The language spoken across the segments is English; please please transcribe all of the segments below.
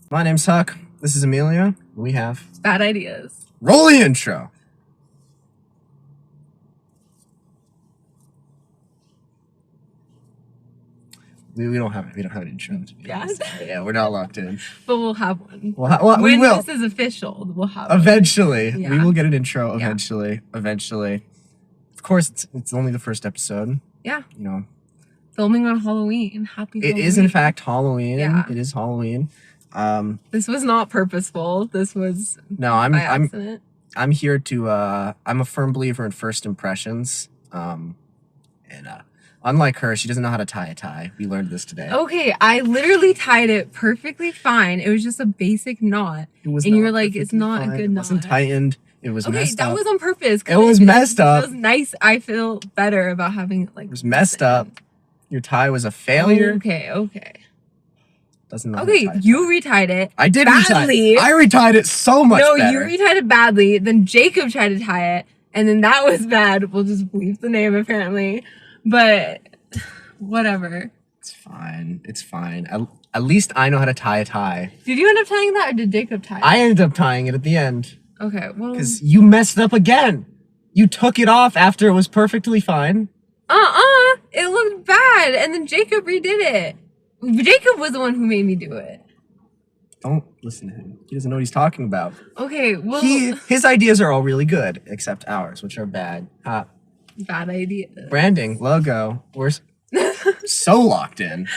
My name's Huck. This is Amelia. We have Bad ideas. roll the intro. We don't have an intro. To be honest. Yeah, we're not locked in. But we'll have one. We will. This is official, we'll have Eventually. one. Yeah. We will get an intro eventually. Eventually. Of course, it's only the first episode. Yeah. You know. Filming on Halloween. Happy Halloween. It is in fact Halloween. Yeah. It is Halloween. This was not purposeful. This was by accident. I'm here to I'm a firm believer in first impressions. Unlike her, she doesn't know how to tie a tie. We learned this today. Okay, I literally tied it perfectly fine. It was just a basic knot. And you were like, it's not a good knot. It wasn't tightened. It was messed up. Okay, that was on purpose. It was messed up. It was nice. I feel better about having it like. It was messed up. Your tie was a failure. Okay. Doesn't know. Okay, you retied it. I did badly. retie it. I retied it so much better. No, you retied it badly. Then Jacob tried to tie it, and then that was bad. We'll just leave the name apparently, but whatever. It's fine. It's fine. At least I know how to tie a tie. Did you end up tying that, or did Jacob tie it? I ended up tying it at the end. Okay, well, because you messed up again. You took it off after it was perfectly fine. It looked bad, and then Jacob redid it. Jacob was the one who made me do it. Don't listen to him. He doesn't know what he's talking about. Okay, well... His ideas are all really good, except ours, which are bad. Bad idea. Branding, logo, we're so locked in.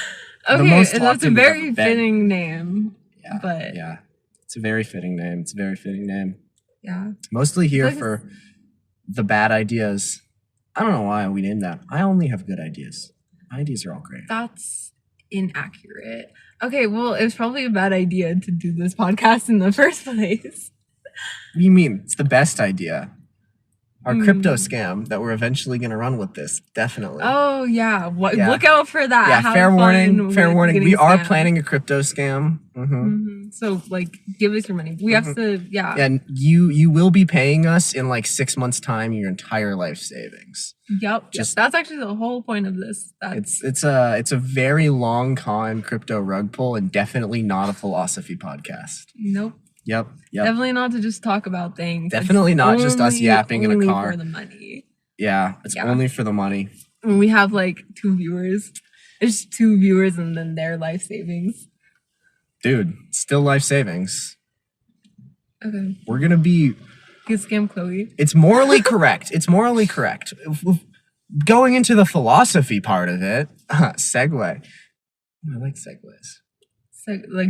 Okay, that's a very fitting name. Yeah, but... yeah. It's a very fitting name. Yeah. Mostly here for the bad ideas. I don't know why we named that. I only have good ideas. My ideas are all great. That's inaccurate. Okay, well, it was probably a bad idea to do this podcast in the first place. What do you mean? It's the best idea. Our crypto scam that we're eventually going to run with this. Definitely. Oh, yeah. Look out for that. Yeah, fair warning. We are planning a crypto scam. So, give us your money. We have to, yeah. And you will be paying us in 6 months' time your entire life savings. Yep. That's actually the whole point of this. It's a very long con crypto rug pull and definitely not a philosophy podcast. Nope. Yep. Definitely not to just talk about things. Definitely not just us yapping in a car. Only for the money. Yeah, it's only for the money. When we have 2 viewers. It's 2 viewers and then their life savings. Dude, still life savings. Okay. We're gonna be... Get scam Chloe. It's morally correct. Going into the philosophy part of it, segue. I like segues.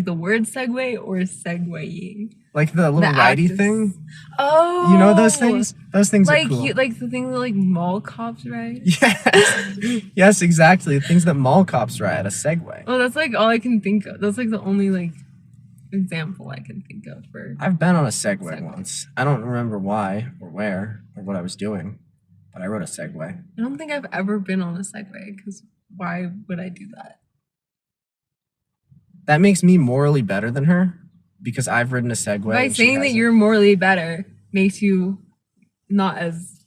The word segue or segueing? Like the little righty thing? Oh! You know those things? Those things are cool. The things that mall cops ride? Yes. Yes, exactly. The things that mall cops ride, a Segway. Well, that's all I can think of. That's the only example I can think of for... I've been on a Segway once. I don't remember why or where or what I was doing, but I rode a Segway. I don't think I've ever been on a Segway, because why would I do that? That makes me morally better than her because I've ridden a Segway. By saying that you're morally better makes you not as...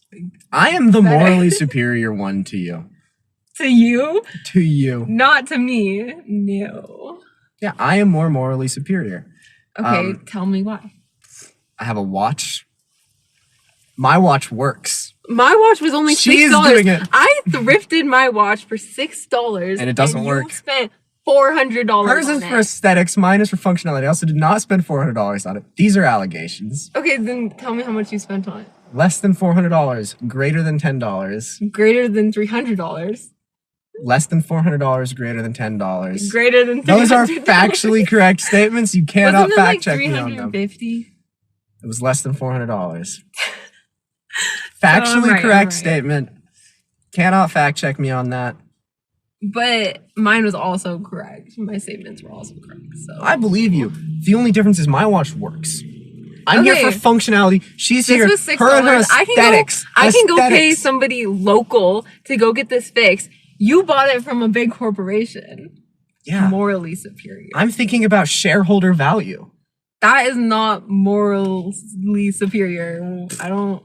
I am the morally superior one to you. To you? To you. Not to me. No. Yeah, I am more morally superior. Okay, tell me why. I have a watch. My watch works. My watch was only $6. She's doing it. I thrifted my watch for $6. And it doesn't work. You spent $400 Hers is for aesthetics, mine is for functionality. I also did not spend $400 on it. These are allegations. Okay, then tell me how much you spent on it. Less than $400, greater than $10. Greater than $300. Less than $400, greater than $10. Greater than $300. Those are factually correct statements. You cannot fact check me on them. $350? It was less than $400. Factually correct statement. Cannot fact check me on that. But mine was also correct. My statements were also correct. So I believe you. The only difference is my watch works. I'm here for functionality. She's here. This was $6. Her and her aesthetics. I can go pay somebody local to go get this fixed. You bought it from a big corporation. Yeah. Morally superior. I'm thinking about shareholder value. That is not morally superior. I don't...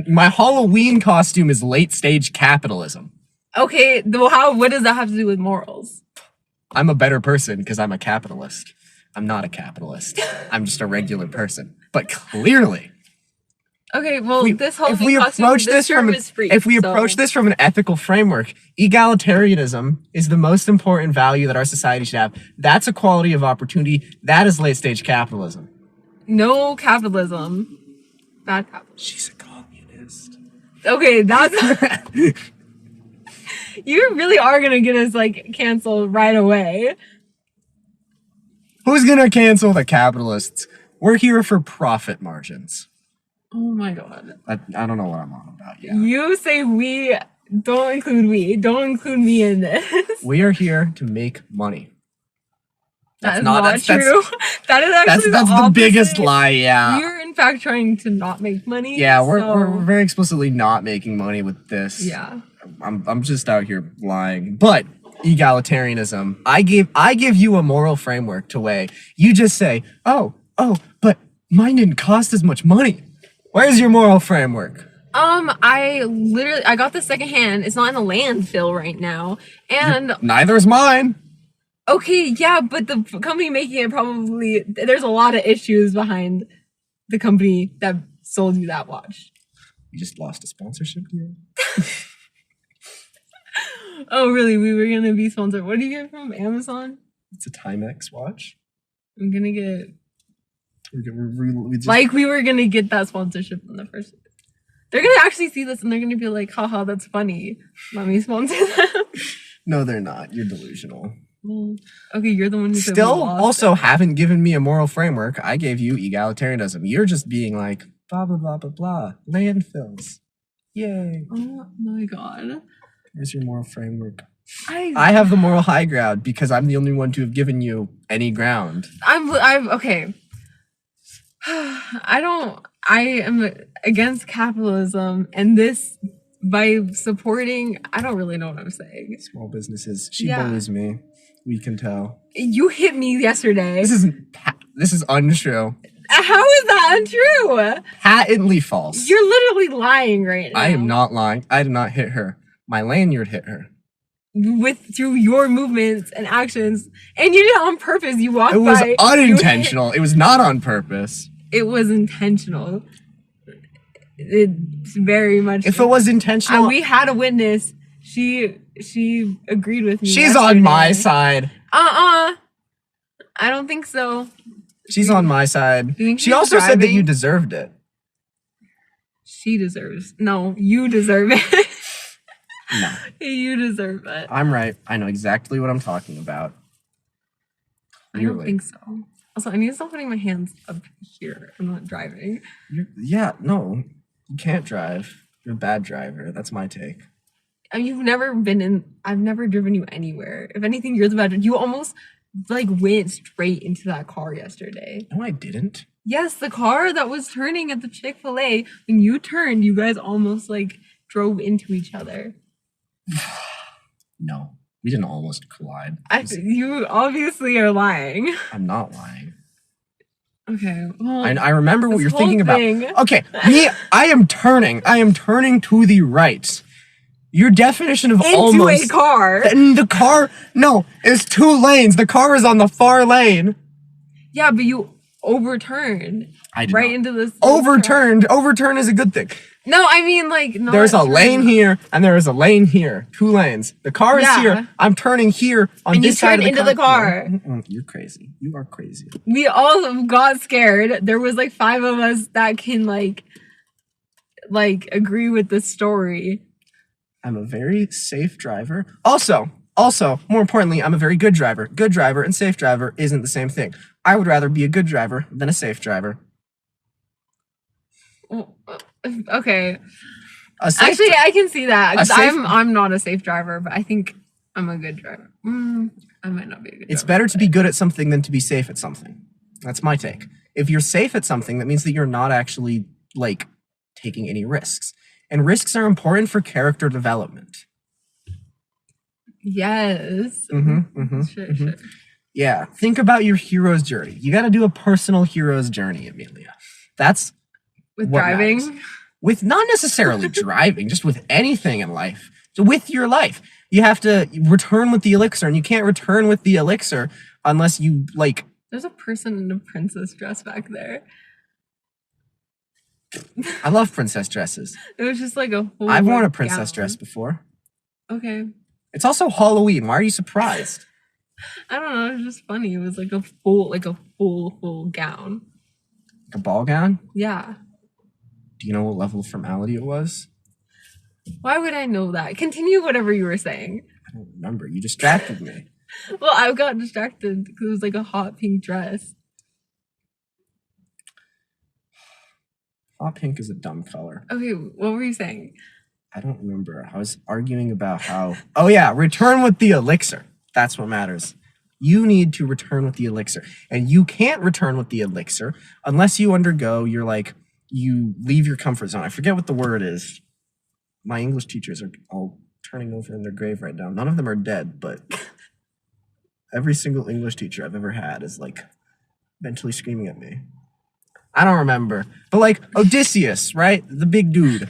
My Halloween costume is late stage capitalism. Okay, what does that have to do with morals? I'm a better person because I'm a capitalist. I'm not a capitalist. I'm just a regular person. But clearly, Okay, well, this whole if thing we costume, approach this shirt from was free. if we so- approach this from an ethical framework, egalitarianism is the most important value that our society should have. That's equality of opportunity. That is late stage capitalism. No capitalism. Bad capitalism. She's a communist. Okay, that's you really are gonna get us like canceled right away. Who's gonna cancel the capitalists? We're here for profit margins. Oh my god. I don't know what I'm on about. Yeah. You say we, don't include we. Don't include me in this. We are here to make money. That's not true. That is actually that's the biggest lie. Yeah. You're in fact trying to not make money. Yeah, so- we're very explicitly not making money with this. Yeah. I'm just out here lying. But egalitarianism, I give you a moral framework to weigh. You just say, oh, but mine didn't cost as much money. Where's your moral framework? I got this secondhand. It's not in the landfill right now. And Neither's mine. okay, yeah, but the company making it probably, there's a lot of issues behind the company that sold you that watch. You just lost a sponsorship deal. Oh, really? We were gonna be sponsored. What do you get from Amazon? It's a Timex watch. I'm gonna get We like we were gonna get that sponsorship in the first. They're gonna actually see this and they're gonna be like, haha, that's funny. Let me sponsor them. No, they're not. You're delusional. Well, okay, you're the one who said we Still, lost also it. haven't given me a moral framework. I gave you egalitarianism. You're just being like, blah, blah, blah, blah, blah. Landfills. Yay. Oh my god. Where's your moral framework? I I have the moral high ground because I'm the only one to have given you any ground. I'm okay. I am against capitalism and this by supporting, I don't really know what I'm saying. Small businesses. She Yeah. bullies me. We can tell. You hit me yesterday. This is untrue. How is that untrue? Patently false. You're literally lying right now. I am not lying. I did not hit her. My lanyard hit her. Through your movements and actions, and you did it on purpose. You walked It was by. unintentional. It was not on purpose. It was intentional. It's very much. If it was intentional, we had a witness. She agreed with me. she's on my side. I don't think so. She's on my side. You think She she's also said that driving? you deserved it. She deserves. No, you deserve it. No, You deserve it. I'm right. I know exactly what I'm talking about. I don't Clearly. think so. Also, I need to stop putting my hands up here. I'm not driving. No, you can't drive. You're a bad driver. That's my take. I mean, you've never been in. I've never driven you anywhere. If anything, you're the bad. You almost like went straight into that car yesterday. No, I didn't. Yes, the car that was turning at the Chick-fil-A. When you turned, you guys almost like drove into each other. No, we didn't almost collide. You obviously are lying. I'm not lying. Okay. Well, I remember what this you're whole thinking thing- about. Okay, I am turning to the right. Your definition of into almost a car. And the car, no, it's 2 lanes. The car is on the far lane. Yeah, but you overturned I did right not. into this. Overturned. Overturn is a good thing. No, I mean like not There's a lane turn. here and there is a lane here. 2 lanes. The car is Yeah. here. I'm turning here on And you this side of turned the into car. the car. No, you're crazy. You are crazy. We all got scared. There was like 5 of us that can like agree with the story. I'm a very safe driver. Also, more importantly, I'm a very good driver. Good driver and safe driver isn't the same thing. I would rather be a good driver than a safe driver. Okay. A safe Actually, I can see that. 'Cause A safe- I'm not a safe driver, but I think I'm a good driver. I might not be a good driver. It's better to be good at something than to be safe at something. That's my take. If you're safe at something, that means that you're not actually like taking any risks. And risks are important for character development. Yes. Sure. Yeah. Think about your hero's journey. You got to do a personal hero's journey, Amelia. That's With what driving. matters. With not necessarily driving, just with anything in life. So with your life, you have to return with the elixir, and you can't return with the elixir unless you like There's a person in a princess dress back there. I love princess dresses. It was just like a whole. I've worn a princess gown. dress before. Okay. It's also Halloween. Why are you surprised? I don't know. It was just funny. It was like a full gown. Like a ball gown? Yeah. Do you know what level of formality it was? Why would I know that? Continue whatever you were saying. I don't remember. You distracted me. Well, I got distracted because it was like a hot pink dress. Hot pink is a dumb color. Okay, what were you saying? I don't remember. I was arguing about how... Oh yeah, return with the elixir. That's what matters. You need to return with the elixir. And you can't return with the elixir unless you undergo you leave your comfort zone. I forget what the word is. My English teachers are all turning over in their grave right now. None of them are dead, but every single English teacher I've ever had is mentally screaming at me. I don't remember. But Odysseus, right? The big dude.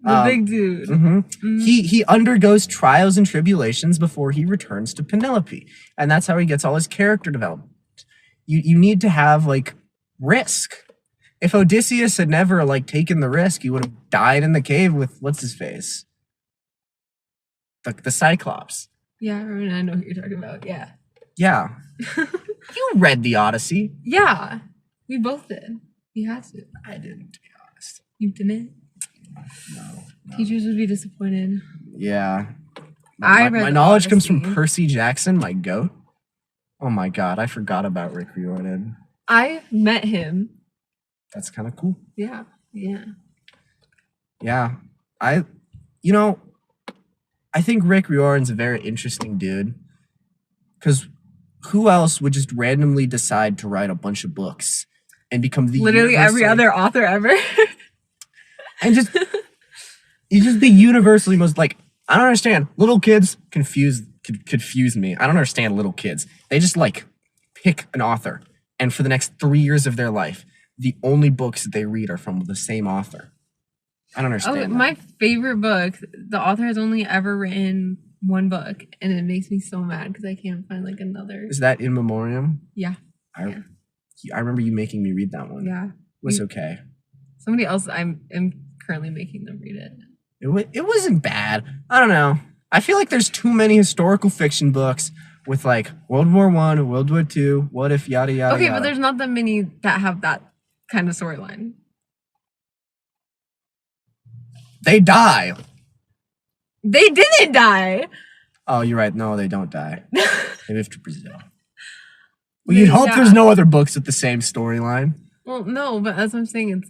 The big dude. He undergoes trials and tribulations before he returns to Penelope. And that's how he gets all his character development. You need to have risk. If Odysseus had never taken the risk, he would have died in the cave with what's his face? The Cyclops. Yeah, I know who you're talking about. Yeah. Yeah. You read the Odyssey. Yeah. We both did. You had to. I didn't, to be honest. You didn't? No. Teachers would be disappointed. Yeah. I My read knowledge comes Odyssey. from Percy Jackson, my goat. Oh my god, I forgot about Rick Riordan. I met him. That's kind of cool. Yeah. Yeah. I think Rick Riordan's a very interesting dude. Because who else would just randomly decide to write a bunch of books and become the literally every other author ever? And he's just the universally most I don't understand. Little kids confuse me. I don't understand little kids. They just pick an author, and for the next 3 years of their life, the only books that they read are from the same author. I don't understand. Oh, my favorite book, the author has only ever written one book, and it makes me so mad because I can't find another. Is that In Memoriam? Yeah. I remember you making me read that one. Yeah. It was okay. Somebody else, I'm currently making them read it. It wasn't bad. I don't know. I feel like there's too many historical fiction books with World War I, World War II, what if yada yada. Okay, yada. but there's not that many that have that kind of storyline. They die. They didn't die. Oh, you're right. No, they don't die. They move to Brazil. Well, you'd hope Yeah. there's no other books with the same storyline. Well, no, but as I'm saying, it's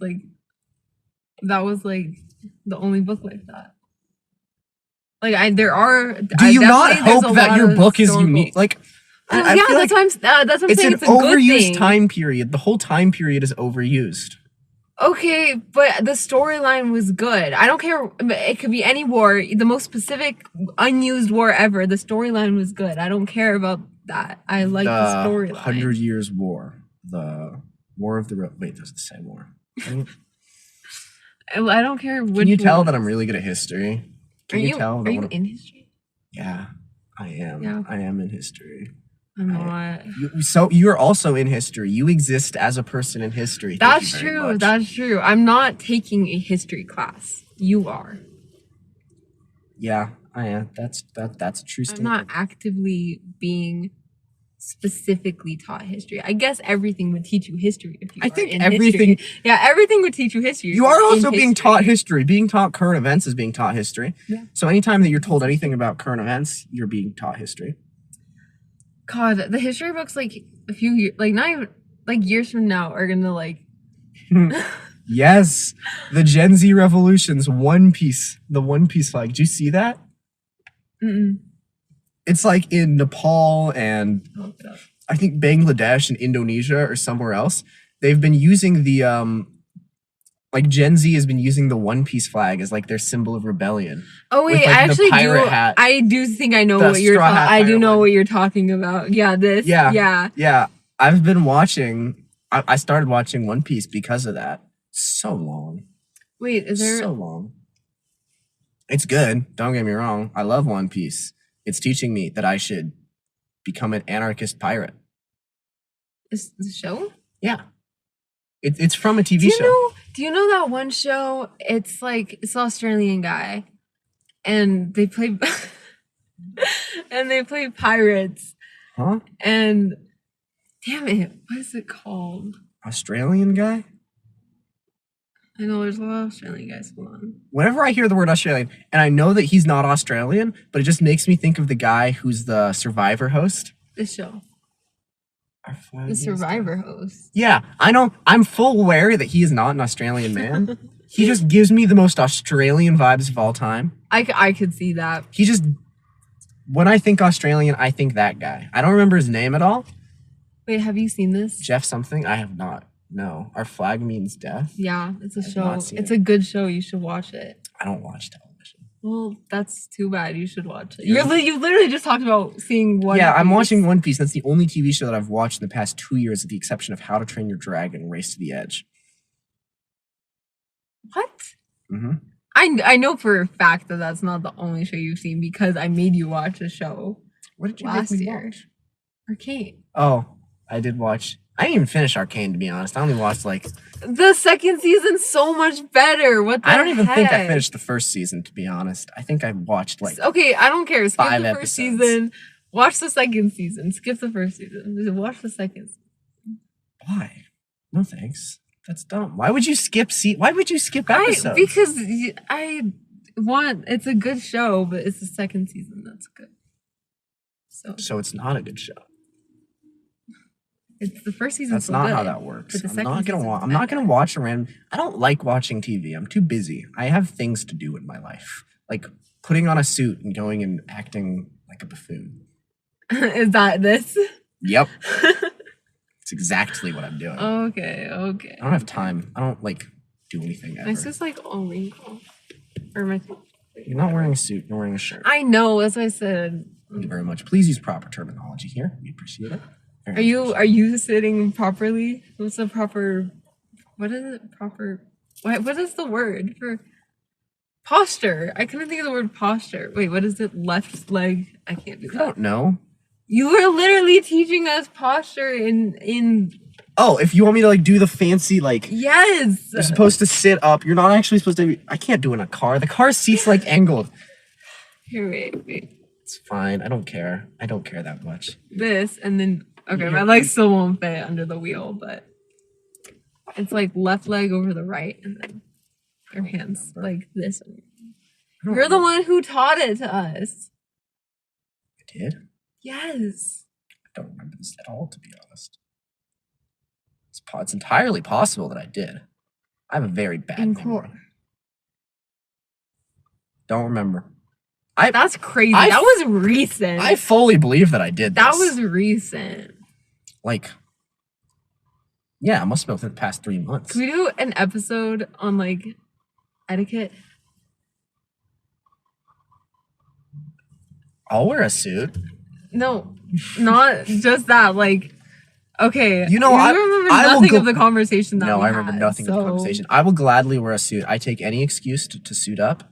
that was the only book like that. There are. Do you not hope that your book is unique? I yeah, feel that's what I'm it's saying. an It's a good overused thing. time period. The whole time period is overused. Okay, but the storyline was good. I don't care. It could be any war, the most specific, unused war ever. The storyline was good. I don't care about that. I like the storyline. 100 Years' War. The War of the... Wait, does it say war? I don't care which Can you tell one. that I'm really good at history? Can you tell? Are you in history? Yeah, I am. Yeah. I am in history. I'm not. So you're also in history. You exist as a person in history. That's true. That's true. I'm not taking a history class. You are. Yeah, I am. That's a true I'm statement. not actively being specifically taught history. I guess everything would teach you history if you I are think in everything- history. Yeah, everything would teach you history. if You are you're in also being history. taught history. Being taught current events is being taught history. Yeah. So anytime that you're told anything about current events, you're being taught history. God, the history books a few years, not even years from now are gonna Yes, the Gen Z revolutions, the One Piece flag. Did you see that? Mm-mm. It's in Nepal and Oh, God. I think Bangladesh and Indonesia or somewhere else. They've been using the Gen Z has been using the One Piece flag as their symbol of rebellion. Oh wait, With, I the actually pirate do. hat. I do think I know The what you're. straw hat I do pirate know one. what you're talking about. Yeah, this. Yeah. Yeah, I've been watching. I started watching One Piece because of that. So long. Wait, is there? So long. It's good. Don't get me wrong. I love One Piece. It's teaching me that I should become an anarchist pirate. Is the show? Yeah. It's from a TV show. Do you know that one show? It's like it's an Australian guy, and they play and they play pirates. Huh? And damn it, what is it called? Australian guy? I know there's a lot of Australian guys. Hold on. Whenever I hear the word Australian, and I know that he's not Australian, but it just makes me think of the guy who's the Survivor host. This show. Our flag The is Survivor down. host. Yeah, I know. I'm full aware that he is not an Australian man. He just gives me the most Australian vibes of all time. I could see that. He just, when I think Australian, I think that guy. I don't remember his name at all. Wait, have you seen this? Jeff something? I have not. No. Our flag means death. Yeah, it's a I've show. not seen It's it. a good show. You should watch it. I don't watch television. Well, that's too bad. You should watch it. You literally just talked about seeing One Yeah, I'm Piece. watching One Piece. That's the only TV show that I've watched in the past 2 years, with the exception of How to Train Your Dragon, Race to the Edge. What? Mm-hmm. I know for a fact that that's not the only show you've seen because I made you watch a show What did you last make me year. watch? Arcane. Oh, I did watch. I didn't even finish Arcane, to be honest. I only watched like. The second season's so much better. What the I don't even think I heck? finished the first season, to be honest. I think I watched like. Okay, I don't care. Skip 5 the first episodes. season. Watch the second season. Skip the first season. Just watch the second season. Why? No thanks. That's dumb. Why would you skip Why would you skip episodes? Because I want it's a good show, but it's the second season that's good. So it's not a good show. It's the first season. That's not how that works. But the I'm second not gonna season's watch. I'm not better. gonna watch a random. I don't like watching TV. I'm too busy. I have things to do in my life, like putting on a suit and going and acting like a buffoon. Is that this? Yep, it's exactly what I'm doing. Okay. I don't have time. I don't like do anything ever. My sister's like all wrinkle. Or my. You're not wearing a suit. You're wearing a shirt. I know. As I said. Thank you very much. Please use proper terminology here. We appreciate it. Are you sitting properly? What's the proper? What is it? Proper? What is the word for posture? I couldn't think of the word posture. Wait, what is it? Left leg? I can't do I that. don't know. You were literally teaching us posture in. Oh, if you want me to like do the fancy like. Yes. You're supposed to sit up. You're not actually supposed to. I can't do it in a car. The car seat's like angled. Here, wait. It's fine. I don't care. I don't care that much. This and then. Okay, Yeah. my leg still won't fit under the wheel, but it's like left leg over the right, and then your hands like this. You're the one who taught it to us. I did? Yes. I don't remember this at all, to be honest. It's entirely possible that I did. I have a very bad In memory. court. Don't remember. That's crazy. I- That was recent. I fully believe that I did this. That was recent. like, yeah, it must have been within the past 3 months. Can we do an episode on like etiquette? I'll wear a suit. No, not just that. Like, okay, You know, you I remember will nothing go- of the conversation that No, we I remember had, nothing of the so- conversation. I will gladly wear a suit. I take any excuse to suit up.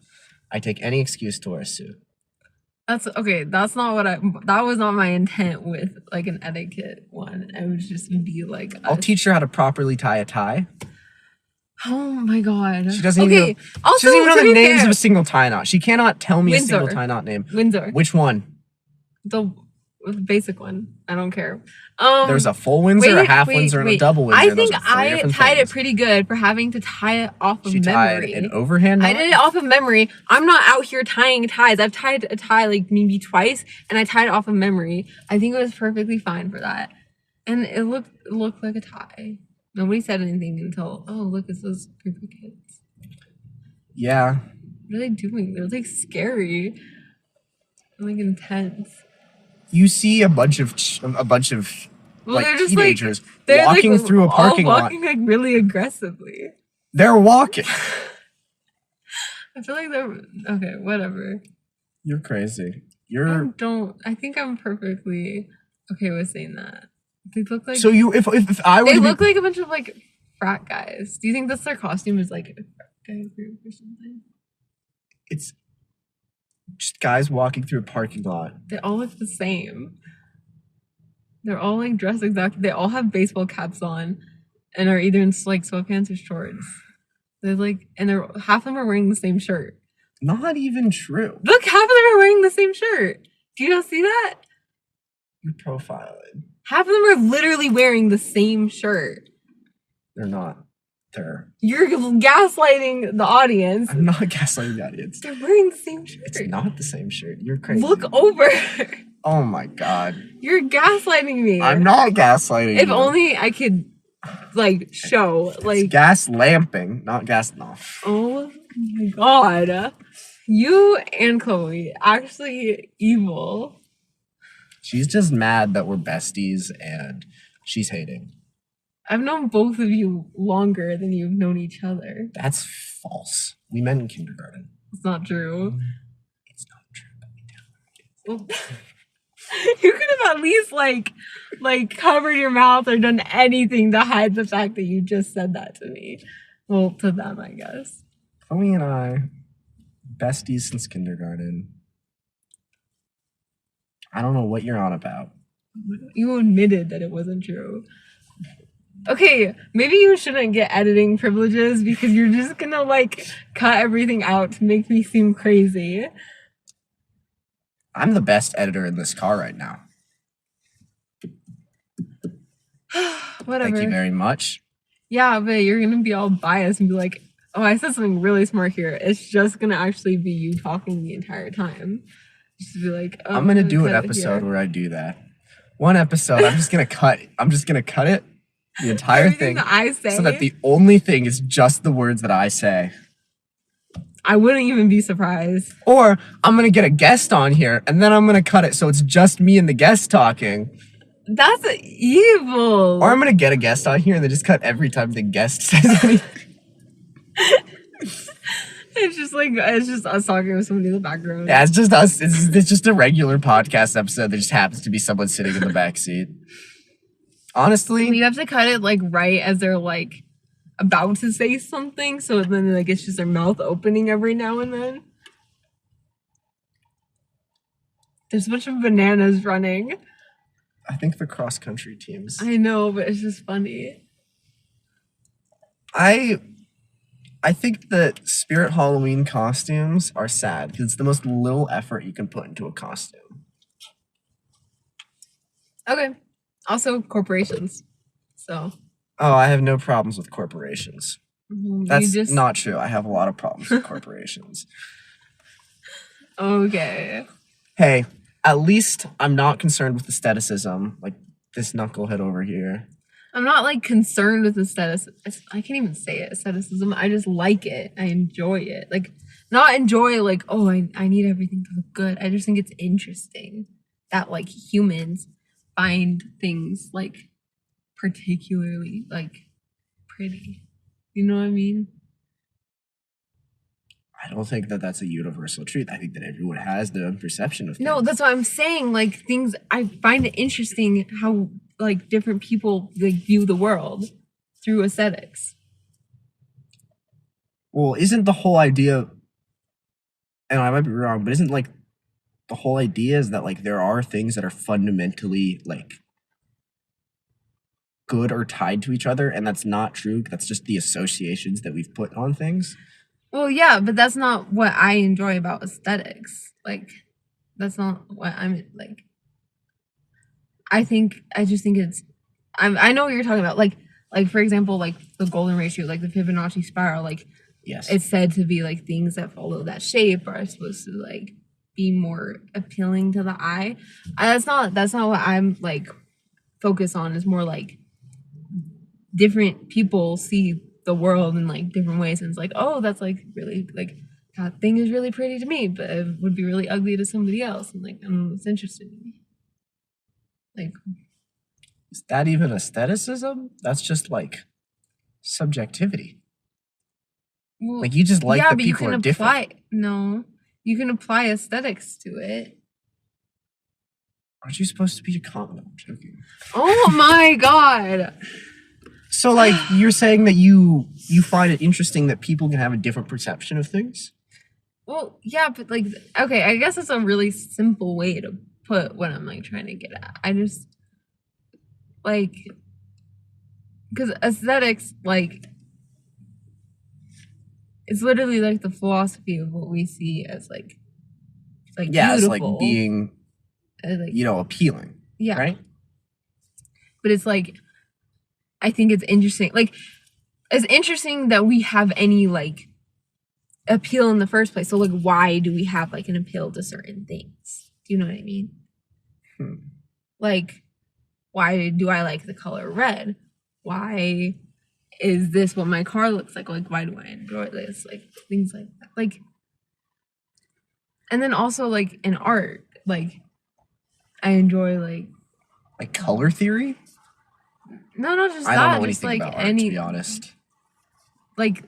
I take any excuse to wear a suit. That's okay. That's not what that was not my intent with like an etiquette one. I would just be like, I'll teach her how to properly tie a tie. oh my god. She doesn't okay. even know, Also, she doesn't even know to the be names fair, of a single tie knot. She cannot tell me a single Windsor. tie knot name. Windsor, Which one? the basic one. I don't care. There's a full Windsor, a half Windsor, and a double Windsor. I and those think are three I different tied it things. pretty good for having to tie it off of She tied memory. an overhand knot. I did it off of memory. I'm not out here tying ties. I've tied a tie like maybe twice, and I tied it off of memory. I think it was perfectly fine for that, and it looked like a tie. Nobody said anything until, oh look, it's those group of kids. Yeah. What are they doing? They're like scary, they're, like intense. You see a bunch of Well, like they're just teenagers like they're walking like, through a parking all lot. walking like really aggressively. They're walking. I feel like they're okay. Whatever. You're crazy. I think I'm perfectly okay with saying that. They look like So you if I were they to look be, like a bunch of like frat guys. Do you think that's their costume is like a frat guy group or something? it's just guys walking through a parking lot. They all look the same. They're all like dressed exactly. They all have baseball caps on, and are either in like sweatpants or shorts. They're like, and they're half of them are wearing the same shirt. Not even true. Look, half of them are wearing the same shirt. Do you not see that? You're profiling. Half of them are literally wearing the same shirt. They're not. They're. You're gaslighting the audience. I'm not gaslighting the audience. They're wearing the same shirt. It's not the same shirt. You're crazy. Look over. Oh my god. You're gaslighting me. I'm not gaslighting If you. only I could, like, show, like... It's gas lamping, not gas... No. Oh my god. You and Chloe, actually evil. She's just mad that we're besties and she's hating. I've known both of you longer than you've known each other. That's false. We met in kindergarten. It's not true. It's not true, but we did. Well, you could have at least like covered your mouth or done anything to hide the fact that you just said that to me. Well, to them, I guess. Chloe and I, besties since kindergarten. I don't know what you're on about. You admitted that it wasn't true. Okay, maybe you shouldn't get editing privileges because you're just gonna like cut everything out to make me seem crazy. I'm the best editor in this car right now. Whatever. Thank you very much. Yeah, but you're gonna be all biased and be like, oh, I said something really smart here. It's just gonna actually be you talking the entire time. Just be like, oh, I'm gonna do an episode where I do that. One episode, I'm just gonna cut it, the entire everything thing, that I say, so that the only thing is just the words that I say. I wouldn't even be surprised. Or I'm gonna get a guest on here, and then I'm gonna cut it so it's just me and the guest talking. That's evil. Or I'm gonna get a guest on here and then just cut every time the guest says anything. It's just us talking with somebody in the background. Yeah, it's just us. It's just a regular podcast episode that just happens to be someone sitting in the back seat. Honestly, you have to cut it like right as they're like about to say something, so then like it's just their mouth opening every now and then. There's a bunch of bananas running. I think the cross country teams. I know, but it's just funny. I think that Spirit Halloween costumes are sad because it's the most little effort you can put into a costume. Okay. Also, corporations. So. Oh, I have no problems with corporations. That's just... not true. I have a lot of problems with corporations. Okay. Hey, at least I'm not concerned with aestheticism, like this knucklehead over here. I'm not like concerned with aestheticism. I can't even say it, aestheticism. I just like it. I enjoy it. Like, not enjoy like, oh, I need everything to look good. I just think it's interesting that like humans find things like particularly like pretty. You know what I mean? I don't think that that's a universal truth. I think that everyone has their own perception of things. No, that's what I'm saying. Like things, I find it interesting how like different people like view the world through aesthetics. Well, isn't the whole idea, and I might be wrong, but isn't like the whole idea is that like there are things that are fundamentally like good or tied to each other, and that's not true. That's just the associations that we've put on things. Well, yeah, but that's not what I enjoy about aesthetics. Like, that's not what I'm like. I just think it's. I know what you're talking about. Like for example, like the golden ratio, like the Fibonacci spiral. Like, yes, it's said to be like things that follow that shape are supposed to like be more appealing to the eye. That's not what I'm like focused on. Is more like different people see the world in like different ways, and it's like, oh, that's like really like that thing is really pretty to me, but it would be really ugly to somebody else, and like it's interesting to me. Like, is that even aestheticism? That's just like subjectivity. well, like you just like yeah, that but people you can are different. You can apply aesthetics to it. Aren't you supposed to be a comment? I'm joking. Oh my god. So, like, you're saying that you find it interesting that people can have a different perception of things? Well, yeah, but, like, okay, I guess it's a really simple way to put what I'm, like, trying to get at. like, because aesthetics, like, it's literally like the philosophy of what we see as like Yeah, it's like beautiful, being, like, appealing. yeah. Right? But it's like, I think it's interesting. Like, it's interesting that we have any like appeal in the first place. So like, why do we have like an appeal to certain things? Do you know what I mean? Like, why do I like the color red? Why is this what my car looks like? Like, why do I enjoy this? Like, things like that. Like, and then also like in art, like I enjoy Like color theory? no, not just I don't that, know just anything like about art, any to be honest. like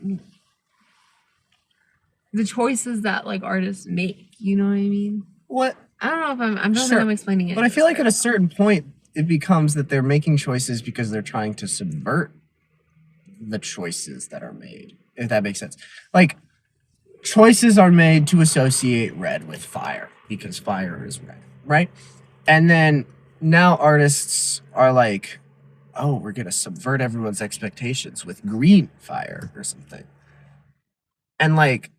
the choices that like artists make. You know what I mean? What? I don't know if I don't think Sure. I'm explaining it. But I feel like at a certain point, it becomes that they're making choices because they're trying to subvert the choices that are made, if that makes sense. Like, choices are made to associate red with fire because fire is red, right? And then now artists are like, oh, we're going to subvert everyone's expectations with green fire or something. And like,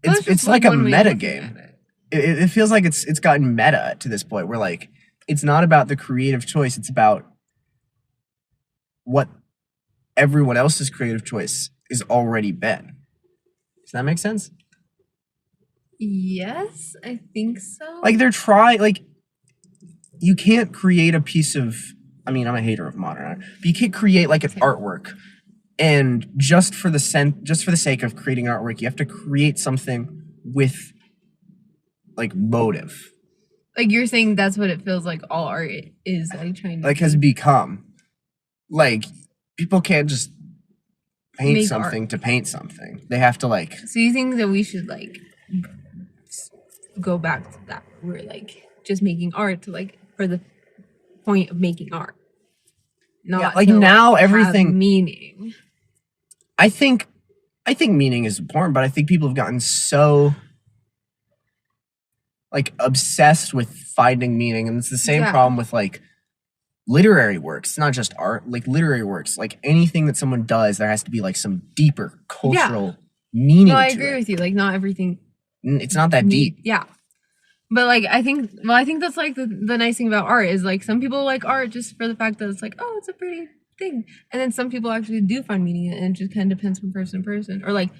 That's just it's like a one way of meta looking game. at it. It feels like it's gotten meta to this point where like it's not about the creative choice, it's about what everyone else's creative choice is already been. Does that make sense? Yes, I think so. Like they're trying, like you can't create a piece of, I mean, I'm a hater of modern art, but you can't create like an artwork and just for the sake of creating an artwork, you have to create something with like motive. Like you're saying that's what it feels like all art is like trying to Like has become. Like people can't just paint make something art. to paint something. They have to like. So you think that we should like go back to that? We're like just making art to like for the point of making art, not Yeah, like to, now have everything. meaning. I think meaning is important, but I think people have gotten so like obsessed with finding meaning, and it's the same Yeah. problem with like literary works. It's not just art, like literary works. Like anything that someone does, there has to be like some deeper cultural meaning. No, I to agree it. with you. Like not everything. It's not that deep. Yeah. But like I think that's like the nice thing about art is like some people like art just for the fact that it's like, oh, it's a pretty thing. And then some people actually do find meaning in it, and it just kind of depends from person to person. Or like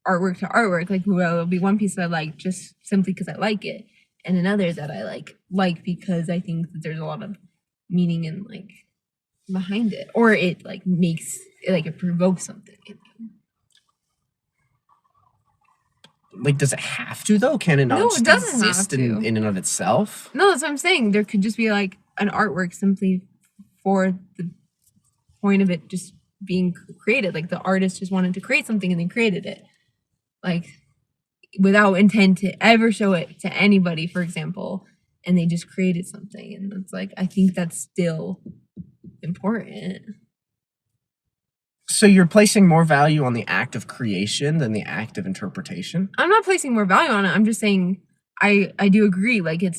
artwork to artwork. Like well, it'll be one piece that I like just simply because I like it, and another that I like because I think that there's a lot of meaning in like behind it. Or it like makes it provokes something in you. Like, does it have to though? Can it not No, it just doesn't have exist to. in and of itself? No, that's what I'm saying. There could just be like an artwork simply for the point of it just being created. Like the artist just wanted to create something and they created it. Like without intent to ever show it to anybody, for example, and they just created something. And it's like, I think that's still important. So you're placing more value on the act of creation than the act of interpretation? I'm not placing more value on it. I'm just saying I do agree. Like it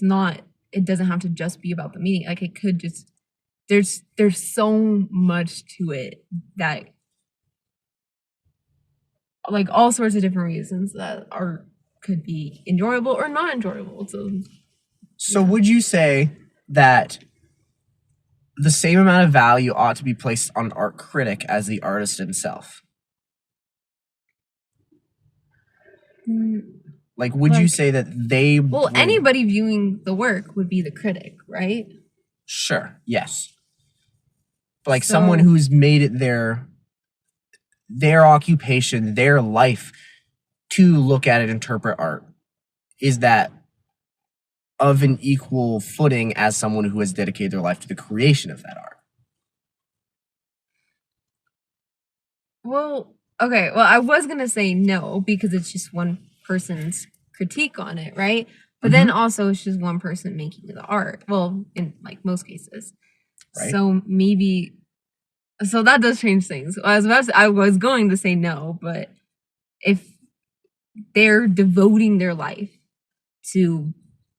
doesn't have to just be about the meaning. Like it could just there's so much to it that like all sorts of different reasons that art could be enjoyable or not enjoyable. So would you say that the same amount of value ought to be placed on an art critic as the artist himself? Like, would you say that they... Well, anybody viewing the work would be the critic, right? Sure, yes. But like someone who's made it their occupation, their life to look at it, interpret art, is that of an equal footing as someone who has dedicated their life to the creation of that art? Well, okay. Well, I was going to say no because it's just one person's critique on it, right? But then also it's just one person making the art. Well, in like most cases. Right. So maybe so that does change things. I was going to say no, but if they're devoting their life to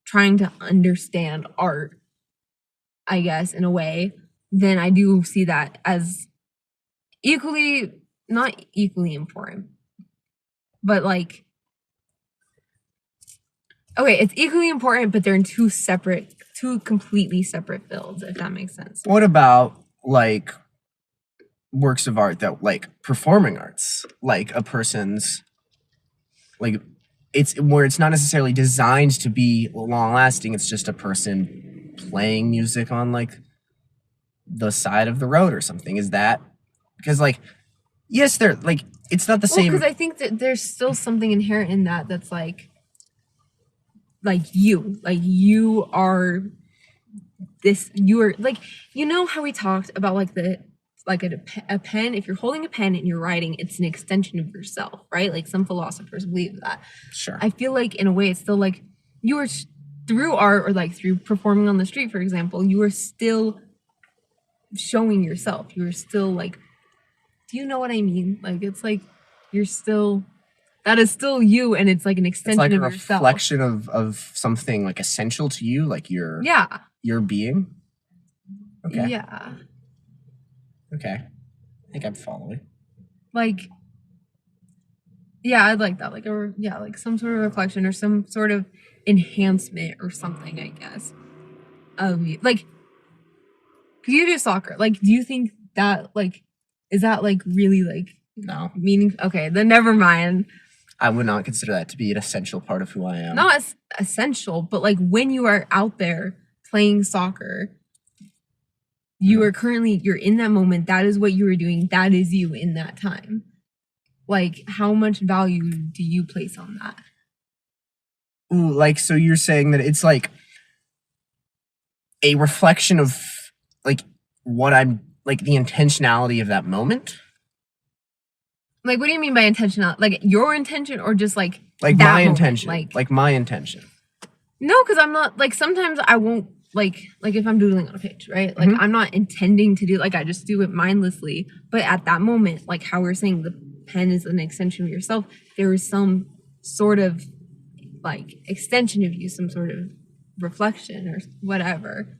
trying to understand art, I guess, in a way, then I do see that as not equally important, but like, okay, it's equally important, but they're in two completely separate fields, if that makes sense. What about like works of art that like performing arts, like a person's like it's where it's not necessarily designed to be long lasting, it's just a person playing music on like the side of the road or something. Is that because like yes, they're like it's not the same. Because I think that there's still something inherent in that that's like you are this, you are like, you know how we talked about like a pen, if you're holding a pen and you're writing, it's an extension of yourself, right? Like some philosophers believe that. Sure. I feel like in a way it's still like you are through art or like through performing on the street, for example, you are still showing yourself. You are still like, do you know what I mean? Like it's like you're still, that is still you, and it's like an extension it's like of a yourself. reflection of something like essential to you, like your being. Okay. Yeah. Okay. I think I'm following. Like, yeah, I'd like that. Like like some sort of reflection or some sort of enhancement or something, I guess. Of you. Like, cause you do soccer. Like, do you think that like is that like really like no meaning? Okay, then never mind. I would not consider that to be an essential part of who I am. Not as essential, but like when you are out there playing soccer, you are you're in that moment. That is what you are doing. That is you in that time. Like, how much value do you place on that? Ooh, like, so you're saying that it's like a reflection of like what I'm like the intentionality of that moment? Like, what do you mean by intentional? Like your intention or just like my moment? Intention? Like my intention. No, because I'm not like sometimes I won't like if I'm doodling on a page, right? Like I'm not intending to do like I just do it mindlessly. But at that moment, like how we're saying the pen is an extension of yourself, there is some sort of like extension of you, some sort of reflection or whatever.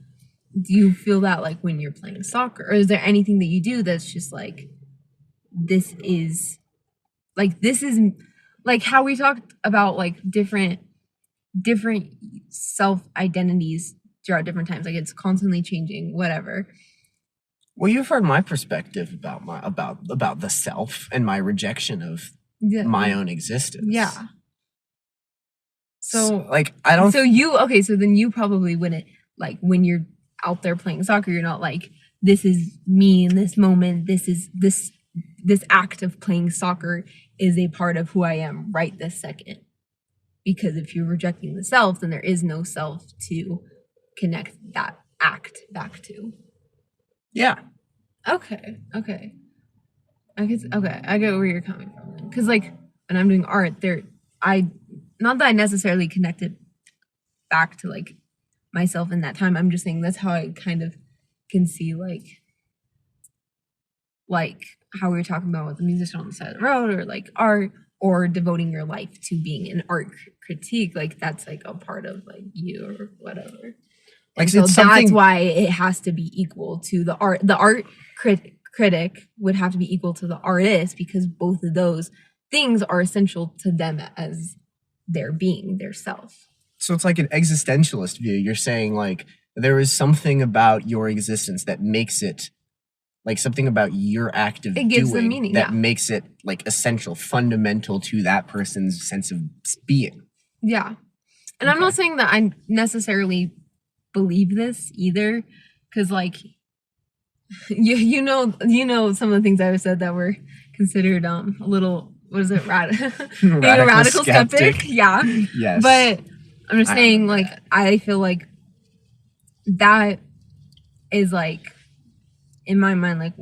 Do you feel that like when you're playing soccer? Or is there anything that you do that's just like this is like how we talked about like different self identities throughout different times, like it's constantly changing, whatever. Well, you've heard my perspective about the self and my rejection of my own existence. Yeah. So like I don't. So so then you probably wouldn't like when you're out there playing soccer. You're not like this is me in this moment. This is this act of playing soccer is a part of who I am right this second. Because if you're rejecting the self, then there is no self to connect that act back to. Yeah. Okay. I get where you're coming from. Because like when I'm doing art, not that I necessarily connected back to like myself in that time. I'm just saying that's how I kind of can see like how we were talking about with the musician on the side of the road or like art or devoting your life to being an art critique. Like that's like a part of like you or whatever. Like so that's why it has to be equal to the art. The art critic would have to be equal to the artist because both of those things are essential to them as their being, their self. So it's like an existentialist view. You're saying like there is something about your existence that makes it like something about your act of doing meaning, that makes it like essential, fundamental to that person's sense of being. Yeah. And I'm not saying that I necessarily believe this either, because like you know some of the things I've said that were considered a little, what is it, being a radical skeptic. Yeah. Yes. But I'm just saying like I feel like that is like in my mind like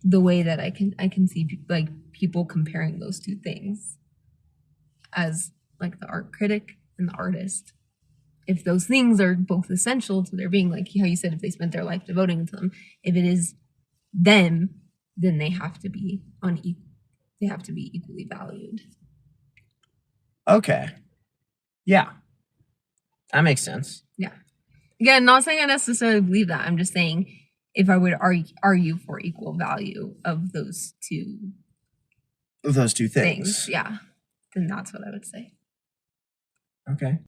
the way that I can see like people comparing those two things as like the art critic and the artist. If those things are both essential to their being, like how you said, if they spent their life devoting to them, if it is them, then they have to be equally valued. Okay. Yeah. That makes sense. Yeah. Again, not saying I necessarily believe that. I'm just saying if I would argue for equal value of those two Those two things, things. yeah, then that's what I would say. Okay.